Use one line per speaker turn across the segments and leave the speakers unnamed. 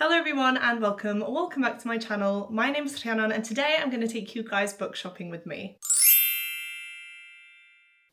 Hello everyone and welcome back to my channel. My name is Rhiannon and today I'm going to take you guys book shopping with me.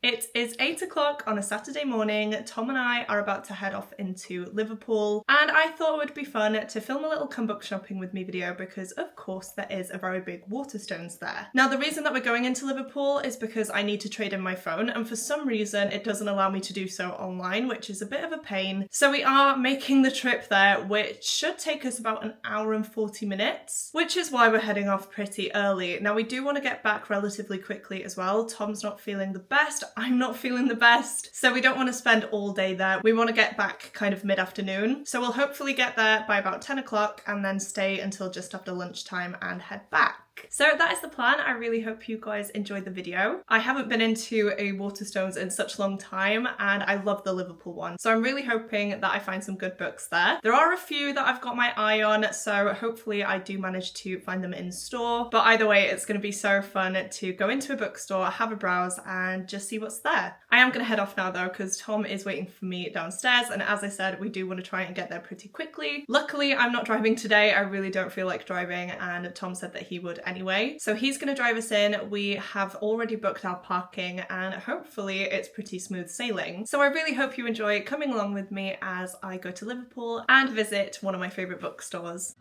It is 8 o'clock on a Saturday morning. Tom and I are about to head off into Liverpool and I thought it would be fun to film a little come book shopping with me video because of course there is a very big Waterstones there. Now the reason that we're going into Liverpool is because I need to trade in my phone and for some reason it doesn't allow me to do so online, which is a bit of a pain. So we are making the trip there, which should take us about an hour and 40 minutes, which is why we're heading off pretty early. Now we do want to get back relatively quickly as well. Tom's not feeling the best. I'm not feeling the best, so we don't want to spend all day there. We want to get back kind of mid-afternoon, so we'll hopefully get there by about 10 o'clock and then stay until just after lunchtime and head back. So that is the plan. I really hope you guys enjoyed the video. I haven't been into a Waterstones in such a long time and I love the Liverpool one, so I'm really hoping that I find some good books there. There are a few that I've got my eye on, so hopefully I do manage to find them in store, but either way it's going to be so fun to go into a bookstore, have a browse and just see what's there. I am going to head off now though because Tom is waiting for me downstairs, and as I said, we do want to try and get there pretty quickly. Luckily I'm not driving today. I really don't feel like driving and Tom said that he would anyway, so he's going to drive us in. We have already booked our parking and hopefully it's pretty smooth sailing. So I really hope you enjoy coming along with me as I go to Liverpool and visit one of my favourite bookstores.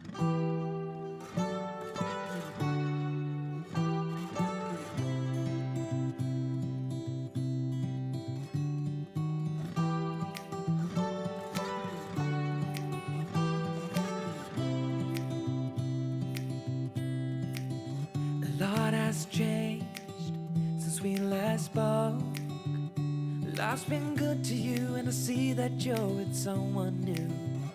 Changed since we last spoke. Life's been good to you and I see that you're with someone new.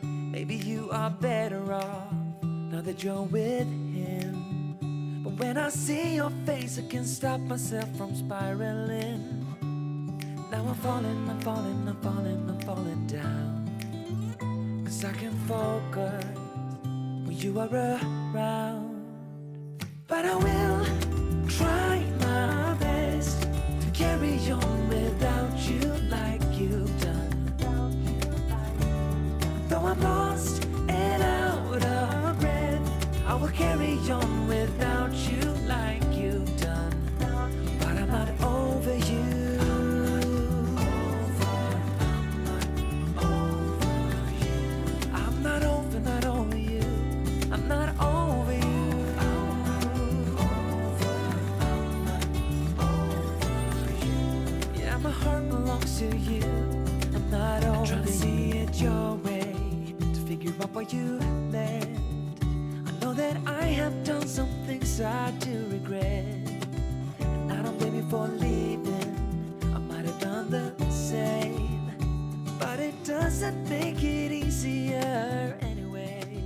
Maybe you are better off now that you're with him. But when I see your face I can't stop myself from spiraling. Now I'm falling down, 'cause I can't focus when you are around. But I will try my best to carry on without you like you've done. Though I'm lost and out of breath, I will carry on without you like you've done. But I'm not over you. I'm not over you. I'm not over you. My heart belongs to you. I'm not over. I'm trying to see it your way, to figure out why you left. I know that I have done some things I do regret, and I don't blame you for leaving. I might have done the same, but it doesn't make it easier anyway.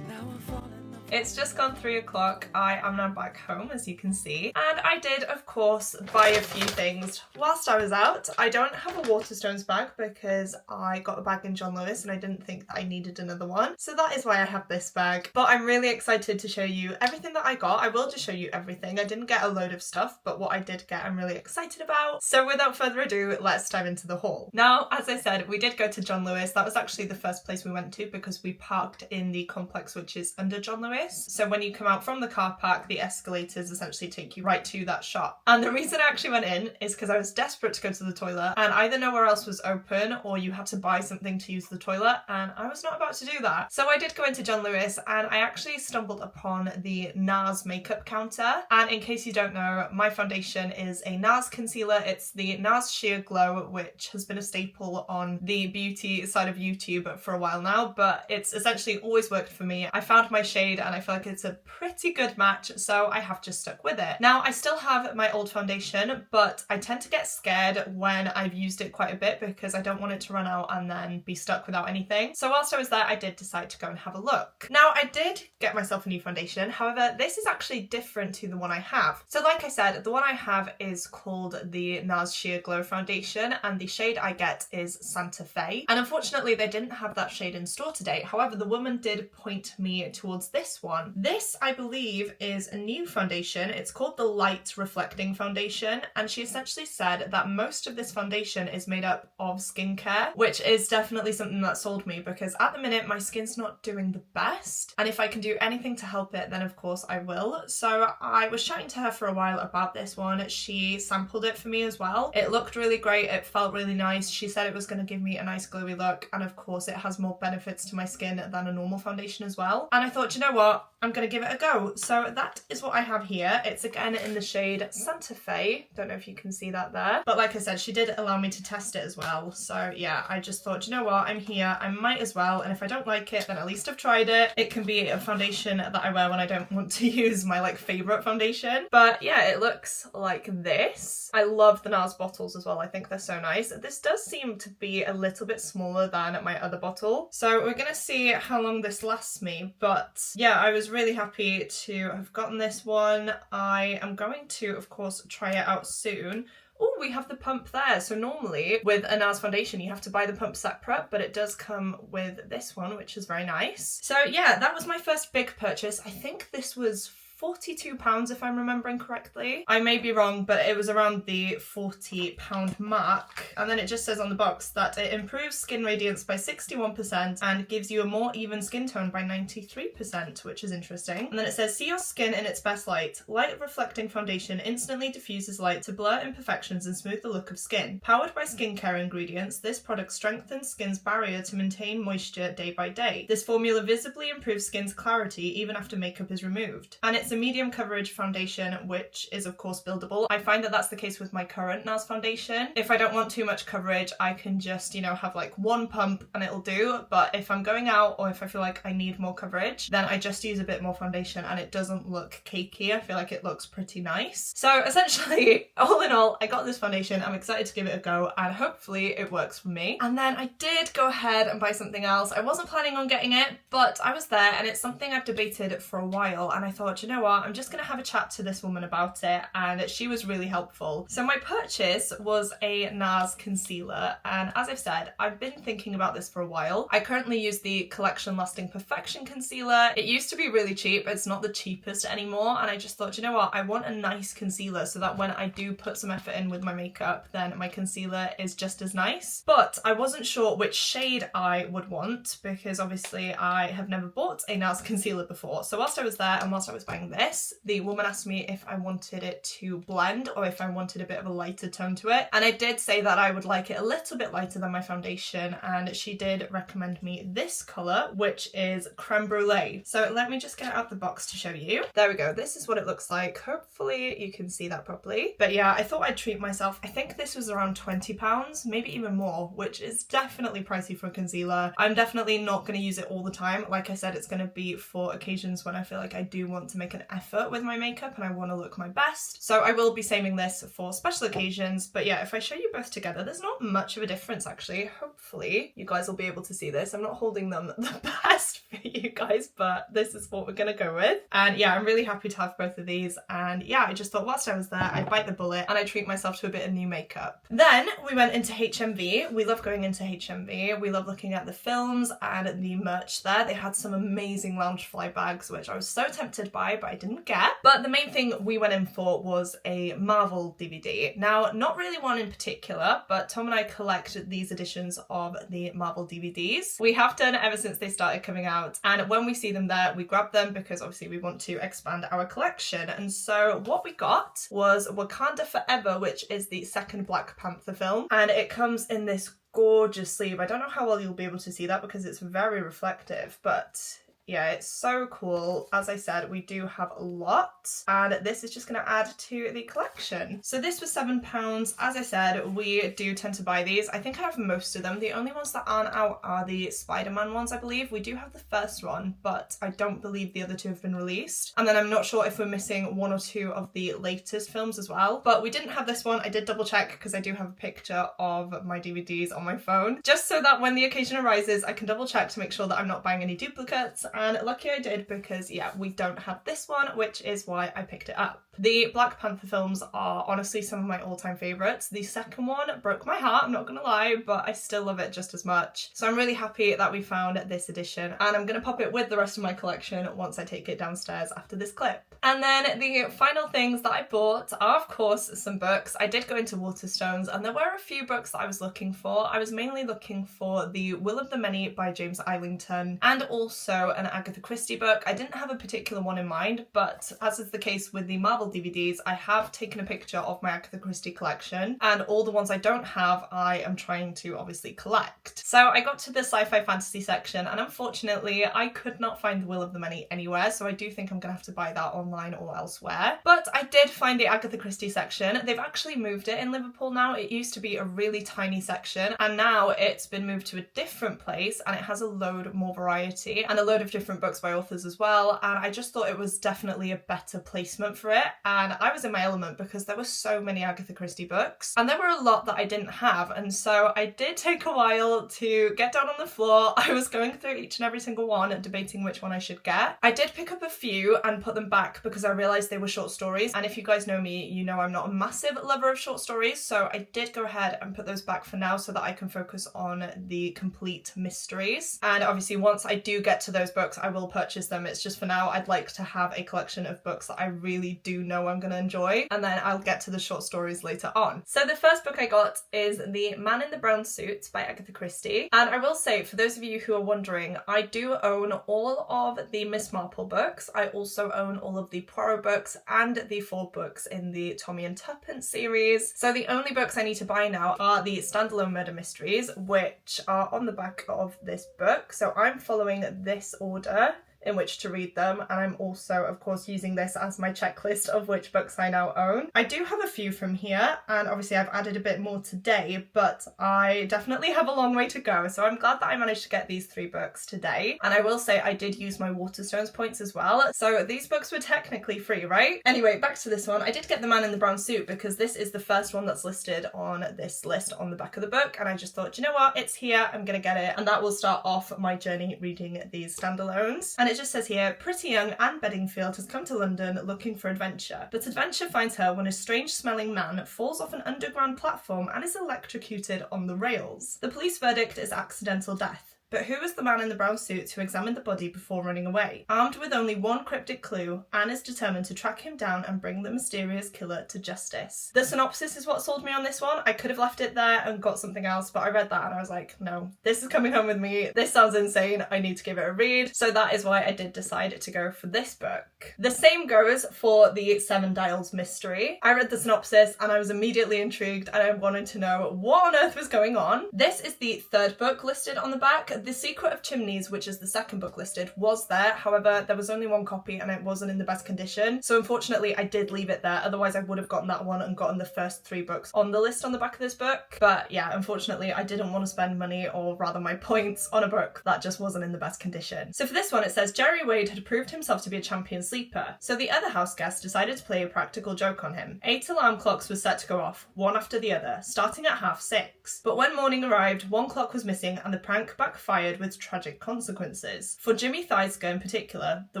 Now I'm falling.
It's just gone 3 o'clock. I am now back home, as you can see. And I did, of course, buy a few things whilst I was out. I don't have a Waterstones bag because I got a bag in John Lewis and I didn't think that I needed another one. So that is why I have this bag. But I'm really excited to show you everything that I got. I will just show you everything. I didn't get a load of stuff, but what I did get I'm really excited about. So without further ado, let's dive into the haul. Now, as I said, we did go to John Lewis. That was actually the first place we went to because we parked in the complex which is under John Lewis. So when you come out from the car park, the escalators essentially take you right to that shop. And the reason I actually went in is because I was desperate to go to the toilet and either nowhere else was open or you had to buy something to use the toilet, and I was not about to do that. So I did go into John Lewis and I actually stumbled upon the NARS makeup counter. And in case you don't know, my foundation is a NARS concealer. It's the NARS Sheer Glow, which has been a staple on the beauty side of YouTube for a while now, but it's essentially always worked for me. I found my shade and I feel like it's a pretty good match, so I have just stuck with it. Now I still have my old foundation, but I tend to get scared when I've used it quite a bit because I don't want it to run out and then be stuck without anything. So whilst I was there I did decide to go and have a look. Now I did get myself a new foundation, however this is actually different to the one I have. So like I said, the one I have is called the NARS Sheer Glow foundation and the shade I get is Santa Fe, and unfortunately they didn't have that shade in store today. However, the woman did point me towards this this one. This, I believe, is a new foundation. It's called the Light Reflecting Foundation, and she essentially said that most of this foundation is made up of skincare, which is definitely something that sold me, because at the minute my skin's not doing the best, and if I can do anything to help it, then of course I will. So I was chatting to her for a while about this one. She sampled it for me as well. It looked really great, it felt really nice. She said it was going to give me a nice glowy look, and of course it has more benefits to my skin than a normal foundation as well. And I thought, you know what, I'm going to give it a go. So that is what I have here. It's again in the shade Santa Fe. Don't know if you can see that there, but like I said, she did allow me to test it as well. So yeah, I just thought, you know what, I'm here, I might as well, and if I don't like it, then at least I've tried it. It can be a foundation that I wear when I don't want to use my like favorite foundation. But yeah, it looks like this. I love the NARS bottles as well. I think they're so nice. This does seem to be a little bit smaller than my other bottle, so we're gonna see how long this lasts me. But yeah, I was really happy to have gotten this one. I am going to, of course, try it out soon. Oh, we have the pump there. So normally with a NARS foundation, you have to buy the pump separate, but it does come with this one, which is very nice. So yeah, that was my first big purchase. I think this was £42 if I'm remembering correctly. I may be wrong, but it was around the £40 mark. And then it just says on the box that it improves skin radiance by 61% and gives you a more even skin tone by 93%, which is interesting. And then it says, see your skin in its best light. Light reflecting foundation instantly diffuses light to blur imperfections and smooth the look of skin. Powered by skincare ingredients, this product strengthens skin's barrier to maintain moisture day by day. This formula visibly improves skin's clarity even after makeup is removed. And it's a medium coverage foundation, which is of course buildable. I find that that's the case with my current NARS foundation. If I don't want too much coverage, I can just, you know, have like one pump and it'll do. But if I'm going out or if I feel like I need more coverage, then I just use a bit more foundation and it doesn't look cakey. I feel like it looks pretty nice. So essentially, all in all, I got this foundation. I'm excited to give it a go and hopefully it works for me. And then I did go ahead and buy something else. I wasn't planning on getting it, but I was there and it's something I've debated for a while, and I thought, you know what, I'm just gonna have a chat to this woman about it, and she was really helpful. So my purchase was a NARS concealer, and as I've said, I've been thinking about this for a while. I currently use the Collection Lasting Perfection concealer. It used to be really cheap, it's not the cheapest anymore, and I just thought, you know what, I want a nice concealer so that when I do put some effort in with my makeup, then my concealer is just as nice. But I wasn't sure which shade I would want, because obviously I have never bought a NARS concealer before. So whilst I was there and whilst I was buying this, the woman asked me if I wanted it to blend or if I wanted a bit of a lighter tone to it. And I did say that I would like it a little bit lighter than my foundation, and she did recommend me this colour, which is Creme Brulee. So let me just get it out the box to show you. There we go. This is what it looks like. Hopefully you can see that properly. But yeah, I thought I'd treat myself. I think this was around £20, maybe even more, which is definitely pricey for a concealer. I'm definitely not going to use it all the time. Like I said, it's going to be for occasions when I feel like I do want to make an effort with my makeup and I want to look my best. So I will be saving this for special occasions. But yeah, if I show you both together, there's not much of a difference actually. Hopefully you guys will be able to see this. I'm not holding them the best for you guys, but this is what we're gonna go with. And yeah, I'm really happy to have both of these. And yeah, I just thought whilst I was there, I'd bite the bullet and I treat myself to a bit of new makeup. Then we went into HMV. We love going into HMV. We love looking at the films and the merch there. They had some amazing Loungefly bags, which I was so tempted by, but I didn't get. But the main thing we went in for was a Marvel DVD. Now, not really one in particular, but Tom and I collect these editions of the Marvel DVDs. We have done ever since they started coming out, and when we see them there, we grab them because obviously we want to expand our collection. And so what we got was Wakanda Forever, which is the second Black Panther film, and it comes in this gorgeous sleeve. I don't know how well you'll be able to see that because it's very reflective, but yeah, it's so cool. As I said, we do have a lot, and this is just going to add to the collection. So this was £7. As I said, we do tend to buy these. I think I have most of them. The only ones that aren't out are the Spider-Man ones, I believe. We do have the first one, but I don't believe the other two have been released. And then I'm not sure if we're missing one or two of the latest films as well. But we didn't have this one. I did double check because I do have a picture of my DVDs on my phone, just so that when the occasion arises, I can double check to make sure that I'm not buying any duplicates. and lucky I did because yeah, we don't have this one, which is why I picked it up. The Black Panther films are honestly some of my all-time favourites. The second one broke my heart, I'm not gonna lie, but I still love it just as much. So I'm really happy that we found this edition, and I'm gonna pop it with the rest of my collection once I take it downstairs after this clip. And then the final things that I bought are of course some books. I did go into Waterstones and there were a few books that I was looking for. I was mainly looking for The Will of the Many by James Islington and also an Agatha Christie book. I didn't have a particular one in mind, but as is the case with the Marvel DVDs, I have taken a picture of my Agatha Christie collection, and all the ones I don't have I am trying to obviously collect. So I got to the sci-fi fantasy section and unfortunately I could not find The Will of the Many anywhere, so I do think I'm gonna have to buy that online or elsewhere. But I did find the Agatha Christie section. They've actually moved it in Liverpool now. It used to be a really tiny section and now it's been moved to a different place and it has a load more variety and a load of different books by authors as well, and I just thought it was definitely a better placement for it, and I was in my element because there were so many Agatha Christie books and there were a lot that I didn't have, and so I did take a while to get down on the floor. I was going through each and every single one and debating which one I should get. I did pick up a few and put them back because I realised they were short stories, and if you guys know me, you know I'm not a massive lover of short stories, so I did go ahead and put those back for now so that I can focus on the complete mysteries. And obviously once I do get to those books I will purchase them. It's just for now I'd like to have a collection of books that I really do know I'm going to enjoy, and then I'll get to the short stories later on. So the first book I got is The Man in the Brown Suit by Agatha Christie, and I will say, for those of you who are wondering, I do own all of the Miss Marple books. I also own all of the Poirot books and the 4 books in the Tommy and Tuppence series. So the only books I need to buy now are the standalone murder mysteries, which are on the back of this book. So I'm following this order in which to read them, and I'm also of course using this as my checklist of which books I now own. I do have a few from here, and obviously I've added a bit more today, but I definitely have a long way to go, so I'm glad that I managed to get these 3 books today. And I will say I did use my Waterstones points as well, so these books were technically free, right? Anyway, back to this one. I did get The Man in the Brown Suit because this is the first one that's listed on this list on the back of the book, and I just thought, you know what, it's here, I'm gonna get it, and that will start off my journey reading these standalones. And it just says here, pretty young Anne Bedingfield has come to London looking for adventure, but adventure finds her when a strange smelling man falls off an underground platform and is electrocuted on the rails. The police verdict is accidental death. But who was the man in the brown suit who examined the body before running away? Armed with only one cryptic clue, Anne is determined to track him down and bring the mysterious killer to justice. The synopsis is what sold me on this one. I could have left it there and got something else, but I read that and I was like, no, this is coming home with me. This sounds insane. I need to give it a read. So that is why I did decide to go for this book. The same goes for the Seven Dials mystery. I read the synopsis and I was immediately intrigued and I wanted to know what on earth was going on. This is the 3rd book listed on the back. The Secret of Chimneys, which is the 2nd book listed, was there. However, there was only one copy and it wasn't in the best condition. So unfortunately, I did leave it there. Otherwise, I would have gotten that one and gotten the first 3 books on the list on the back of this book. But yeah, unfortunately, I didn't want to spend money, or rather my points, on a book that just wasn't in the best condition. So for this one, it says Jerry Wade had proved himself to be a champion sleeper. So the other house guest decided to play a practical joke on him. 8 alarm clocks were set to go off, one after the other, starting at 6:30. But when morning arrived, one clock was missing and the prank backfired with tragic consequences. For Jimmy Theisker in particular, the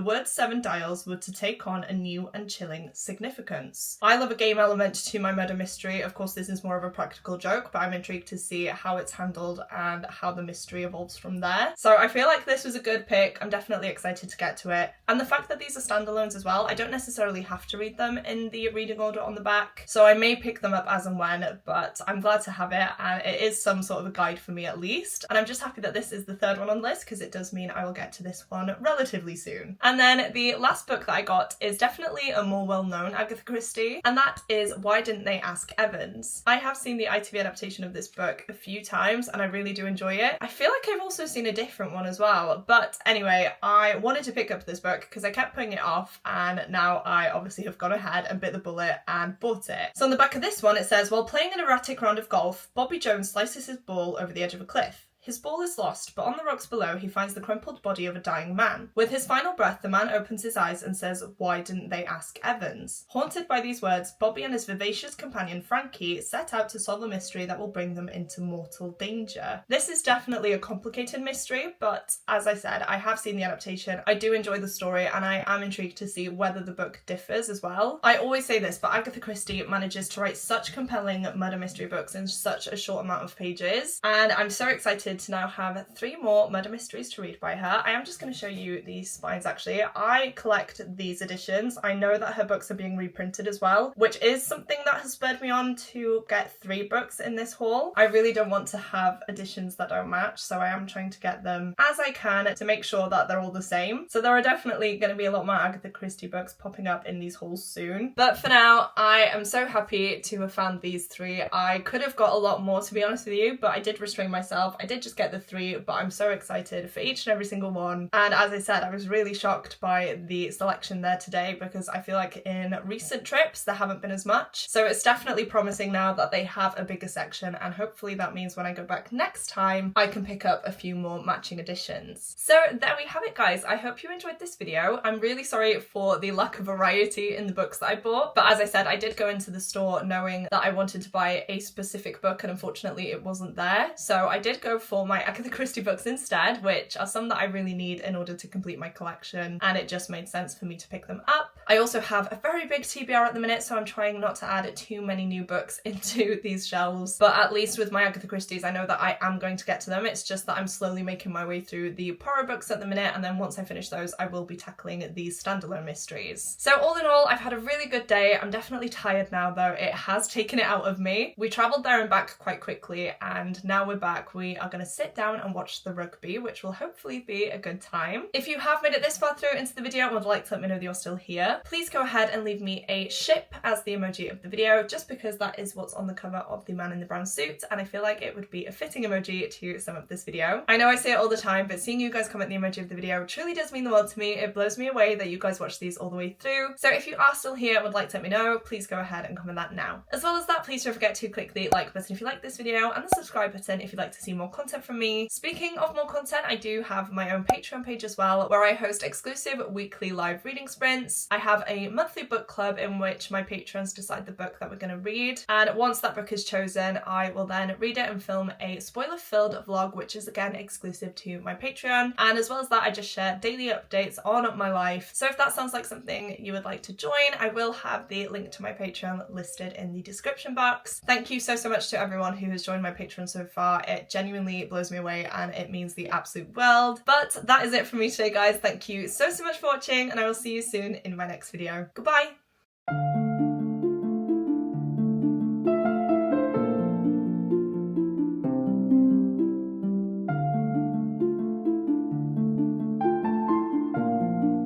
word 7 dials were to take on a new and chilling significance. I love a game element to my murder mystery. Of course, this is more of a practical joke, but I'm intrigued to see how it's handled and how the mystery evolves from there. So I feel like this was a good pick. I'm definitely excited to get to it. And the fact that these are standalones as well, I don't necessarily have to read them in the reading order on the back. So I may pick them up as and when, but I'm glad to have it, and it is some sort of a guide for me at least. And I'm just happy that this is the 3rd one on the list because it does mean I will get to this one relatively soon. And then the last book that I got is definitely a more well-known Agatha Christie, and that is Why Didn't They Ask Evans? I have seen the ITV adaptation of this book a few times and I really do enjoy it. I feel like I've also seen a different one as well, but anyway, I wanted to pick up this book because I kept putting it off, and now I obviously have gone ahead and bit the bullet and bought it. So on the back of this one it says, while playing an erratic round of golf, Bobby Jones slices his ball over the edge of a cliff. His ball is lost, but on the rocks below he finds the crumpled body of a dying man. With his final breath, the man opens his eyes and says, "Why didn't they ask Evans?" Haunted by these words, Bobby and his vivacious companion Frankie set out to solve a mystery that will bring them into mortal danger. This is definitely a complicated mystery, but as I said, I have seen the adaptation. I do enjoy the story and I am intrigued to see whether the book differs as well. I always say this, but Agatha Christie manages to write such compelling murder mystery books in such a short amount of pages, and I'm so excited to now have 3 more murder mysteries to read by her. I am just going to show you these spines actually. I collect these editions. I know that her books are being reprinted as well, which is something that has spurred me on to get 3 books in this haul. I really don't want to have editions that don't match, so I am trying to get them as I can to make sure that they're all the same. So there are definitely going to be a lot more Agatha Christie books popping up in these hauls soon. But for now, I am so happy to have found these 3. I could have got a lot more, to be honest with you, but I did restrain myself. I did just get the 3, but I'm so excited for each and every single one. And as I said, I was really shocked by the selection there today because I feel like in recent trips there haven't been as much. So it's definitely promising now that they have a bigger section, and hopefully that means when I go back next time I can pick up a few more matching editions. So there we have it, guys. I hope you enjoyed this video. I'm really sorry for the lack of variety in the books that I bought, but as I said, I did go into the store knowing that I wanted to buy a specific book and unfortunately it wasn't there. So I did go for my Agatha Christie books instead, which are some that I really need in order to complete my collection, and it just made sense for me to pick them up. I also have a very big TBR at the minute, so I'm trying not to add too many new books into these shelves, but at least with my Agatha Christie's I know that I am going to get to them. It's just that I'm slowly making my way through the Poirot books at the minute, and then once I finish those I will be tackling these standalone mysteries. So all in all, I've had a really good day. I'm definitely tired now though. It has taken it out of me. We travelled there and back quite quickly, and now we're back. We are going to sit down and watch the rugby, which will hopefully be a good time. If you have made it this far through into the video and would like to let me know that you're still here, please go ahead and leave me a ship as the emoji of the video, just because that is what's on the cover of the man in the brown suit, and I feel like it would be a fitting emoji to sum up this video. I know I say it all the time, but seeing you guys comment the emoji of the video truly does mean the world to me. It blows me away that you guys watch these all the way through. So if you are still here and would like to let me know, please go ahead and comment that now. As well as that, please don't forget to click the like button if you like this video and the subscribe button if you'd like to see more content from me. Speaking of more content, I do have my own Patreon page as well, where I host exclusive weekly live reading sprints. I have a monthly book club in which my patrons decide the book that we're going to read, and once that book is chosen I will then read it and film a spoiler-filled vlog, which is again exclusive to my Patreon. And as well as that, I just share daily updates on my life. So if that sounds like something you would like to join, I will have the link to my Patreon listed in the description box. Thank you so much to everyone who has joined my Patreon so far. It genuinely blows me away and it means the absolute world. But that is it from me today, guys. Thank you so much for watching, and I will see you soon in my next video. Goodbye!